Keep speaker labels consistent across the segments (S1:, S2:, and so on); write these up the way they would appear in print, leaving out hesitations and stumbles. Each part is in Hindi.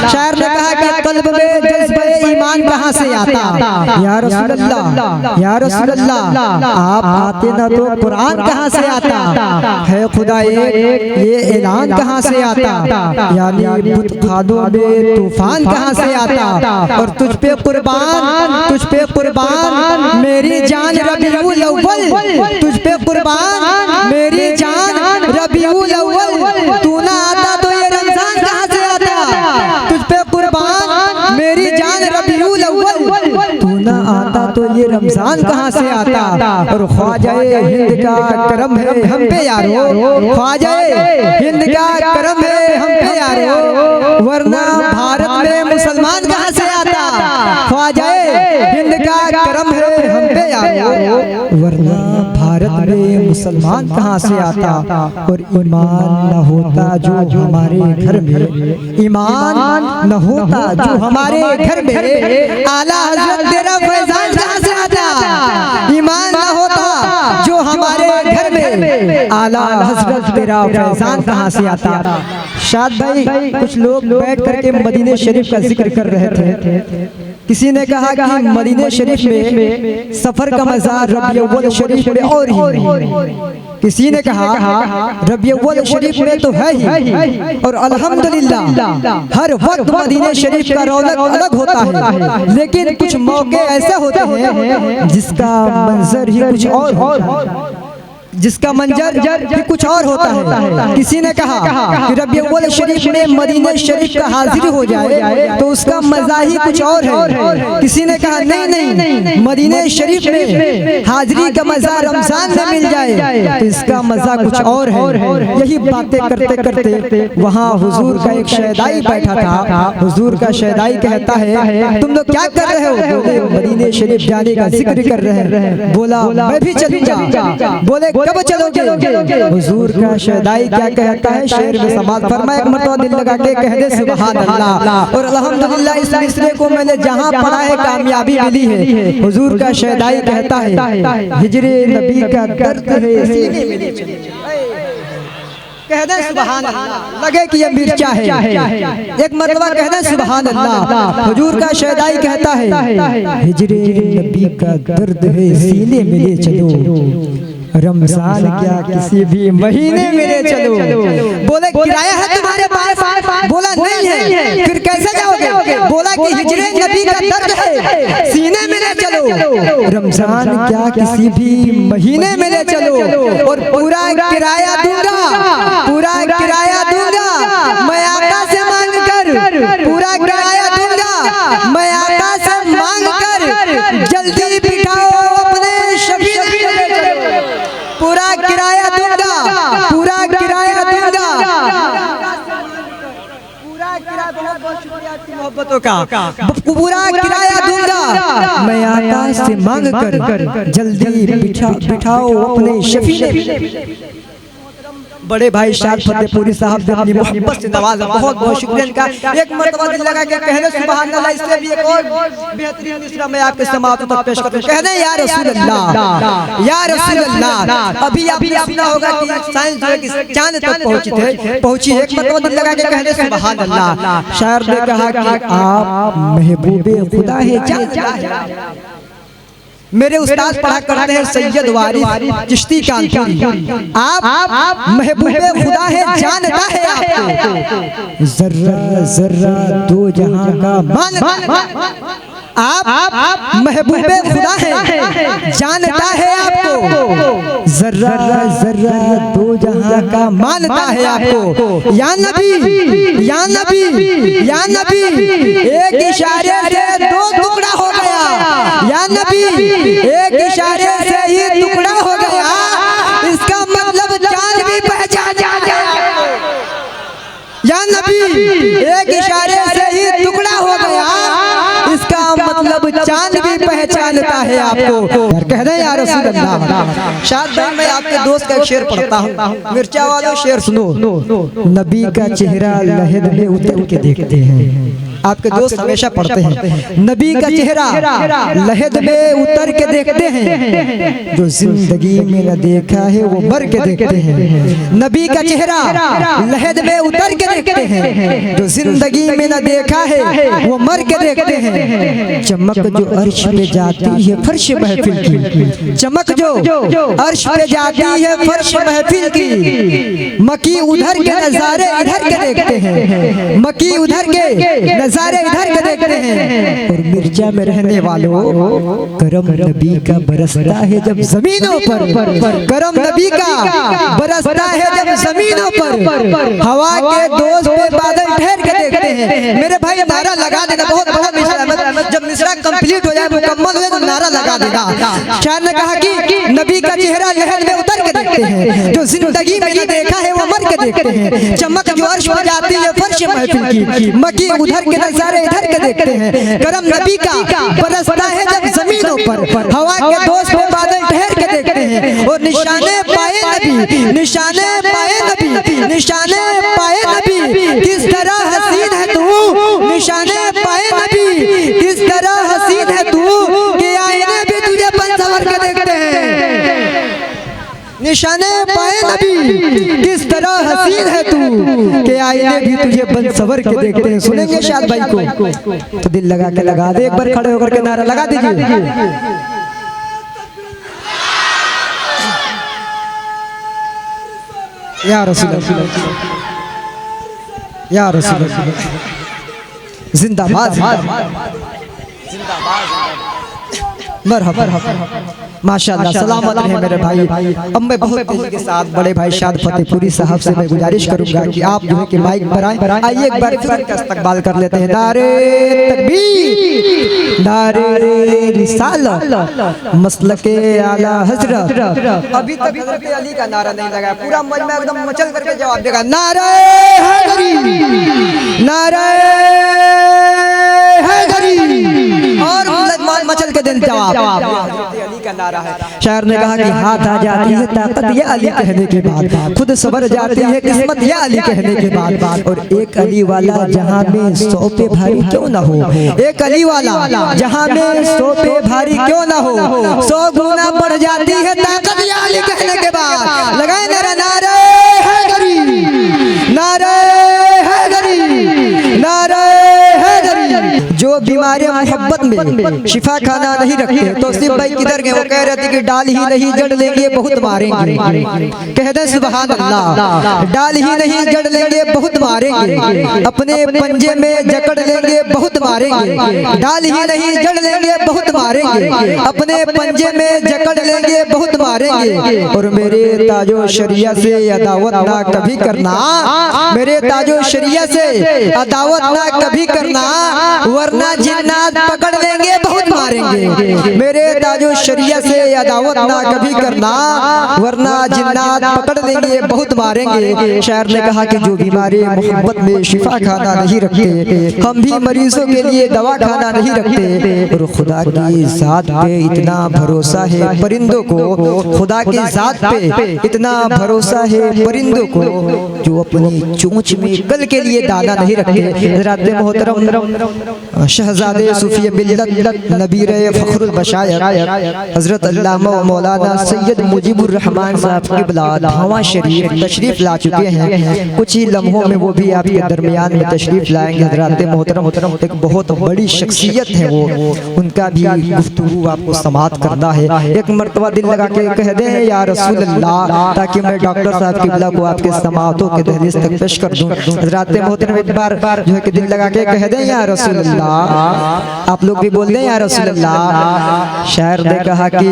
S1: शायर ने कहा कि कल्ब में जज्बे ईमान कहाँ से आता, या रसूल अल्लाह या रसूल अल्लाह आप आते ना तो कुरान कहाँ से आता, है खुदा एक ये ऐलान कहाँ से आता, यानी बुत खानों में तूफान कहाँ से आता, और तुझ पे कुर्बान मेरी जान रबीउल अव्वल, तुझ पे कुर्बान मेरी जान रबीउल अव्वल, तू ना आता तो ये रमजान कहाँ से आता, तुझ पे कुर्बान मेरी जान रबीउल अव्वल, तू ना आता तो ये रमजान कहाँ से आता। और ख्वाजाए हिंद का करम है हम पे यारो, ख्वाजाए हिंद का करम है हम पे यारो, वरना भारत में मुसलमान कहाँ से आता, ख्वाजाए हिंद का करम है हम पे यारो, वरना भारत में मुसलमान कहाँ से आता। और ईमान न होता जो हमारे घर में, ईमान न होता जो हमारे घर में, आला हजरत तेरा फैजान कहाँ से आता, ईमान न होता जो हमारे घर में, आला हजरत तेरा फैजान कहाँ से आता। शाद भाई कुछ लोग बैठ करके मदीने शरीफ का जिक्र कर रहे थे, किसी ने कहा कि मदीने शरीफ में सफर का मजा रबीउल अव्वल शरीफ में और ही, किसी ने कहा रबीउल अव्वल शरीफ में तो है ही, और अल्हम्दुलिल्लाह हर वक्त मदीने शरीफ का रौनक अलग होता है, लेकिन कुछ मौके ऐसे होते हैं जिसका मंजर ही कुछ और होता है, जिसका मंजर भी कुछ और होता है। किसी ने कहा कि रबीउल अव्वल शरीफ में मदीने शरीफ का हाजिर हो जाए तो उसका मजा ही कुछ और है। किसी ने कहा नहीं मदीने शरीफ में हाजिरी का मजा रमजान में मिल जाए तो इसका मजा कुछ और है। यही बातें करते करते वहाँ हुजूर का एक शहदाई बैठा था, हुजूर का शहदाई कहता है तुम लोग क्या कर रहे हो, बोले मदीने शरीफ जाने का जिक्र कर रहे हैं, बोला मैं भी चलूंगा, बोले कब चलोगे, हुजूर का शहदाई क्या कहता है, शेर में समाज फरमाया एक मरतबा दिल लगा के कह दे सुभान अल्लाह। और अल्हम्दुलिल्लाह इस मिसरे को मैंने जहां पढ़ा है कामयाबी मिली है। हुजूर का शहदाई कहता है हिजरे नबी का दर्द है सीने में ले चलो, कह दे सुभान अल्लाह, लगे कि ये मिर्चा है, एक मरतबा कह दे सुभान अल्लाह। हुजूर का शहदाई कहता है हिजरे नबी का दर्द है सीने में ले चलो, रमजान क्या किसी भी महीने में ले चलो। बोले किराया है तुम्हारे पास, बोला नहीं है, फिर कैसे जाओगे, बोला कि हिजरे नबी का दर्द है सीने में ले चलो, रमजान क्या किसी भी महीने में ले चलो, और पूरा किराया दूंगा, पूरा किराया दूंगा मैं आका से मांग कर, पूरा किराया दूंगा मैं आका से मांग कर, जल्दी बिठाओ अपने शफी, पूरा किराया दूंगा, पूरा किराया दूंगा, पूरा किराया, बहुत शुक्रिया आपकी मोहब्बतों का, पूरा किराया दूंगा मैं आका से मांग कर, जल्दी बिठाओ अपने शफी। बड़े भाई शाद फतेहपुरी साहब ने अपनी मोहब्बत से नवाजा, बहुत बहुत शुक्रिया इनका। एक मरतबा दिल लगा के कहने सुभान अल्लाह, इससे भी एक और बेहतरीन इसरा मैं आपके समाअत तक पेश करता हूं, कहने या रसूल अल्लाह या रसूल अल्लाह। अभी आपने सुना होगा कि साइंस जो है कि चांद तक पहुंची, एक मरतबा दिल लगा के कहने सुभान अल्लाह। शायर ने कहा कि आप महबूबे खुदा है जानता है, मेरे उस्ताद पढ़ा करते हैं सैयद वारिस चिश्ती कानपुरी, आप महबूबे खुदा है जानता है आपको, जर्रा जर्रा दो जहां का मान, आप महबूबे खुदा है जानता है आपको, जर्रा जर्रा दो जहां का मानता है आपको। या नबी या नबी या नबी, एक इशारे से दो टुकड़ा हो गया, या नबी एक इशारे से ही टुकड़ा हो गया, इसका मतलब चांद भी पहचान जाता है। या नबी एक इशारे से ही टुकड़ा हो गया, इसका मतलब चांद भी पहचानता है आपको। कह रहे या रसूल अल्लाह। शायद भाई मैं आपके दोस्त का एक शेर पढ़ता हूँ, मिर्चा वालों शेर सुनो। नबी का चेहरा लहद में उतर के देखते हैं। आपके दोस्त हमेशा पढ़ते हैं, नबी का चेहरा लहद में उतर के देखते हैं, जो जिंदगी में न देखा है वो मर के देखते हैं। नबी का चेहरा लहद में उतर के देखते हैं, जो जिंदगी में न देखा है वो मर के देखते हैं। चमक जो अर्श पे जाती है फर्श महफिल की, चमक जो अर्श पे जाती है फर्श महफिल की, मकी उधर के नजारे इधर के देखते हैं, मकी उधर के नजारे इधर के देखते हैं। और मिर्जा में रहने वालों, करम नबी का बरसता है जब जमीनों पर, करम नबी का बरसता है जब जमीनों पर, हवा के दोस्त पे बादल ठहर के देखते हैं। मेरे भाई नारा लगा देना, बहुत बड़ा मिसरा, जब मिसरा कंप्लीट हो जाए मुकम्मल हो जाए तो नारा लगा देगा। शायर ने कहा कि नबी का चेहरा लहद में उतर के देखते हैं, जो जिंदगी में न देखा है वो मर के देखते हैं। चमक जो अर्श पे जाती है फर्श महफिल की, मकी उधर के नजारे इधर के देखते हैं। करम नबी का बरसता है जब जमीनों पर, हवा के दोस्त पे बादल ठहर के देखते हैं। और निशाने पाए नबी, निशाने पाए नबी, निशाने पाए नबी, किस तरह हसीन है तू, निशाने पाए नबी, किस तरह हसीन है तू, कि आईने भी तुझे बन संवर के देखते हैं। निशाने पाए नबी, किस तरह हसीन है तू, कि आईने भी तुझे बन संवर के देखते हैं। सुनेंगे शाद भाई को तो दिल लगा के लगा दे, एक बार खड़े होकर के नारा लगा दीजिए। या रसूल अल्लाह, या रसूल अल्लाह, जिंदाबाद मरहबा, माशाअल्लाह, सलामत रहे मेरे भाई। अब मैं बहुत तेजी के साथ बड़े भाई शाद फतेहपुरी साहब से मैं गुजारिश करूंगा कि आप जो है कि माइक पर आए, आइए एक बार फिर का इस्तकबाल कर लेते हैं। नारे तकबीर, नारे रिसालत, मसलके आला हजरत। अभी तक हजरत अली का नारा नहीं लगा, पूरा मजमा एकदम मचल करके जवाब देगा, नारे हैदरी, नारे हैदरी, और मचल के दिन जवाब अली का नारा है। शायर ने कहा कि हाथ आ जाती है ताकत ये अली कहने के बाद, खुद सबर जाती है किस्मत ये अली कहने के बाद। और एक अली वाला जहां में 100 पे भारी क्यों ना हो, एक अली वाला जहां में 100 पे भारी क्यों ना हो, 100 गुना बढ़ जाती है ताकत ये अली कहने के बाद। लगाए नारा, नारे हैदरी, नारे हैदरी, नारे हैदरी। जो बीमारी मोहब्बत में शिफा खाना नहीं रखते, तो सिर्फ भाई किधर गए, वो कह रहे थे कि डाल ही नहीं जड़ लेंगे बहुत मारेंगे, कह दे सुभान अल्लाह। डाल ही नहीं जड़ लेंगे बहुत मारेंगे, अपने पंजे में जकड़ लेंगे बहुत मारेंगे, डाल ही नहीं जड़ लेंगे बहुत मारेंगे, अपने पंजे में जकड़ लेंगे बहुत मारेंगे। और मेरे ताजो शरिया से अदावत ना कभी करना, मेरे ताजो शरिया से अदावत ना कभी करना, वरना जिन्नात पकड़ लेंगे बहुत मारेंगे। मेरे ताजो शरिया से अदावत ना कभी करना, वरना जिन्नात पकड़ लेंगे बहुत मारेंगे। शायर ने कहा कि जो बीमारी मोहब्बत में शिफा खाना नहीं रखते, हम भी मरीजों के लिए दवा खाना नहीं रखते। और खुदा की जात पे इतना भरोसा है परिंदों को, खुदा की जात पे इतना भरोसा है परिंदों को, जो अपनी चोंच में कल के लिए दाना नहीं रखते। हज़रात मोहतरम शहजादे सूफी मिल्लत नबीर फखरुल बशायर हजरत अल्लामा मौलाना सैयद मुजीबुर रहमान साहब क़िबला धावा शरीफ तशरीफ ला चुके हैं। कुछ ही लम्हों में वो भी आपके दरमियान में तशरीफ लाएंगे। हज़रात मोहतरम एक बहुत बड़ी शख्सियत है वो, उनका भी गुफ्तगू आपको समाअत करना है। एक मरतबा दिल लगा के कह दें या रसूल अल्लाह, ताकि मैं डॉक्टर साहब क़िबला को आपके समाअतों के दहलीज तक पेश कर दूं। हज़रात मोहतरम एक बार जो है कि दिल लगा के कह दें या रसूल अल्लाह, आप लोग भी बोल दें या रसूल अल्लाह। शायर ने कहा कि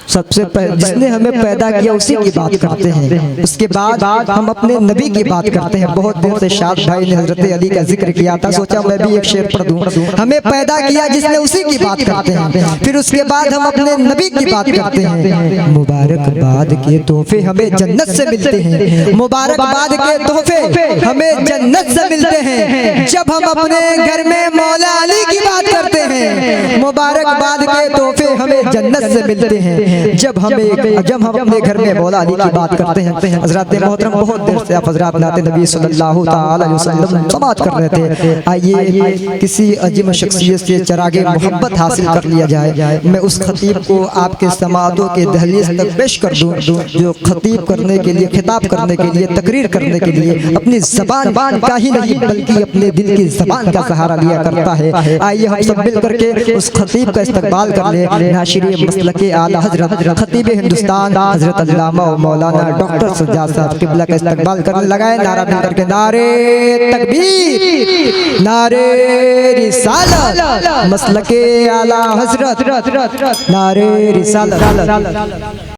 S1: सबसे जिसने हमें पैदा किया उसी की बात करते हैं, उसके बाद हम अपने नबी की बात करते हैं। बहुत दिन से शाद भाई ने हजरत अली का जिक्र किया था, सोचा मैं भी एक शेर पढ़ दूं। हमें पैदा किया जिसने उसी की बात करते हैं, फिर उसके बाद हम अपने नबी की बात करते हैं। मुबारकबाद के तोहफे हमें जन्नत से मिलते हैं, मुबारकबाद के तोहफे हमें जन्नत से मिलते हैं, जब हम अपने घर में मौला अली की बात करते हैं। मुबारकबाद के तोहफे हमें जन्नत से मिलते हैं जब हम अपने घर में मौला अली की बात करते हैं। हज़रात मोहतरम, बहुत देर से आप हज़रात नाते नबी सल्लल्लाहु ताला अलैहि वसल्लम समात कर रहे थे। आइए किसी अजीम शख्सियत से चरागे मोहब्बत हासिल कर लिया जाए। मैं उस खतीब को आपके समातों के दहलीज तक पेश कर दूं जो खतीब करने के लिए, खिताब करने के लिए, तकरीर करने के लिए अपनी ज़बान का ही नहीं बल्कि अपने दिल की ज़बान का सहारा लिया करता है। आइए हम सब मिल करके उस खतीब का इस्तकबाल कर ले। नाशिरी मसलके आला हज़रत खतीब हिंदुस्तान हज़रत अल्लामा व मौलाना डॉक्टर सज्जाद साहब क़िबला का इस्तकबाल करने लगाए। नारा मिल करके नारे तकबीर, नारे रिसालत, मसलके आला हज़रत, नारे रिसालत।